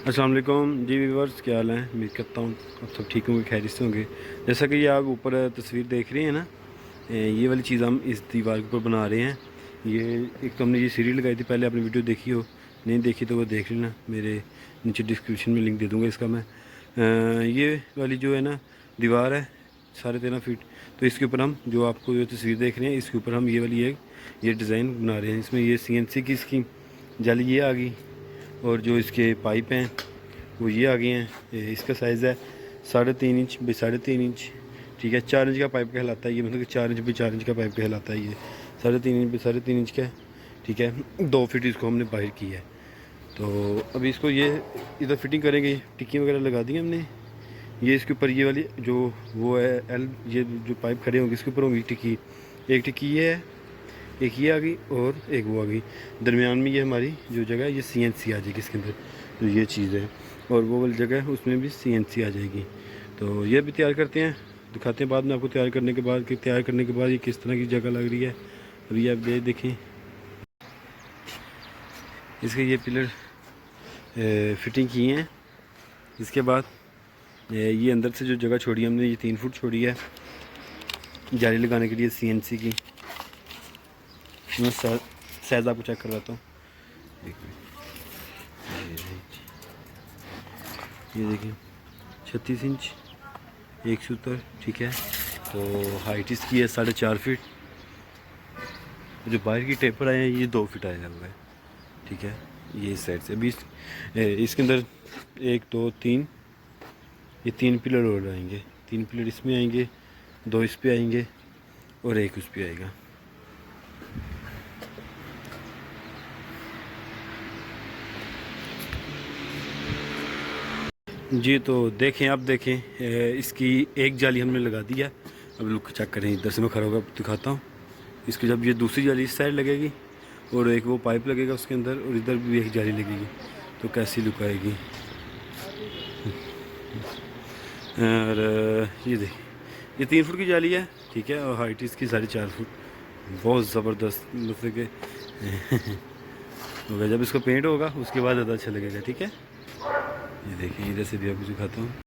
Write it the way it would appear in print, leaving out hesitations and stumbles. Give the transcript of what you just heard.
अस्सलाम वालेकुम जी व्यूअर्स, क्या हाल है। उम्मीद करता हूँ आप सब ठीक होंगे, खैरियत से होंगे। जैसा कि ये आप ऊपर तस्वीर देख रहे हैं ना, ये वाली चीज़ हम इस दीवार के ऊपर बना रहे हैं। ये एक तो हमने ये सीढ़ी लगाई थी, पहले आपने वीडियो देखी हो, नहीं देखी तो वो देख लेना, मेरे नीचे डिस्क्रिप्शन में लिंक दे दूँगा इसका मैं। ये वाली जो है ना दीवार है 13.5 फीट, तो इसके ऊपर हम जो आपको जो तस्वीर देख रहे हैं इसके ऊपर हम ये वाली ये डिज़ाइन बना रहे हैं। इसमें ये CNC की इसकी जाली ये आ गई, और जो इसके पाइप हैं वो ये आ गए हैं। इसका साइज़ है 3.5 इंच बाई 3.5 इंच, ठीक है। 4 इंच का पाइप कहलाता है ये, मतलब कि 4 इंच बाई 4 इंच का पाइप कहलाता है ये। 3.5 इंच बाई 3.5 इंच का है, ठीक है। 2 फीट इसको हमने बाहर की है। तो अभी इसको ये इधर फिटिंग करेंगे, टिक्की वगैरह लगा दी हमने। ये इसके ऊपर ये वाली जो वो है ये जो पाइप खड़े होंगे इसके ऊपर होंगी टिक्की। एक टिक्की ये है, एक ये आ गई और एक वो आ गई। दरमियान में ये हमारी जो जगह है ये CNC आ जाएगी इसके अंदर, तो ये चीज़ है। और वो वाली जगह है उसमें भी CNC आ जाएगी। तो ये भी तैयार करते हैं, दिखाते हैं बाद में आपको तैयार करने के बाद कि तैयार करने के बाद ये किस तरह की जगह लग रही है। अभी आप देखें इसके ये पिलर फिटिंग किए हैं। इसके बाद ये अंदर से जो जगह छोड़ी हमने ये 3 फुट छोड़ी है जाली लगाने के लिए CNC की। मैं साइज़ आपको चेक करवाता हूँ, एक मिनट। ये देखिए 36 इंच 170, ठीक है। तो हाइट इसकी है 4.5 फीट। जो बाहर की टेपर आए हैं ये 2 फीट आया हुआ है, ठीक है। ये इस साइड से अभी इसके अंदर 1 2 3 ये 3 पिलर और आएंगे। 3 पिलर इसमें आएंगे, 2 इस पे आएंगे और 1 उस पे आएगा। जी तो देखें, अब देखें इसकी एक जाली हमने लगा दी है। अब लुक चेक करें, इधर से मैं खड़ा होकर दिखाता हूँ। इसकी जब ये दूसरी जाली इस साइड लगेगी और एक वो पाइप लगेगा उसके अंदर, और इधर भी एक जाली लगेगी, तो कैसी लुक आएगी। और ये देख, ये 3 फुट की जाली है, ठीक है। और हाइट इसकी 4.5 फुट, बहुत ज़बरदस्त मतलब के होगा। जब इसका पेंट होगा उसके बाद ज़्यादा अच्छा लगेगा, ठीक है। ये देखिए इधर से भी आपको दिखाता हूँ।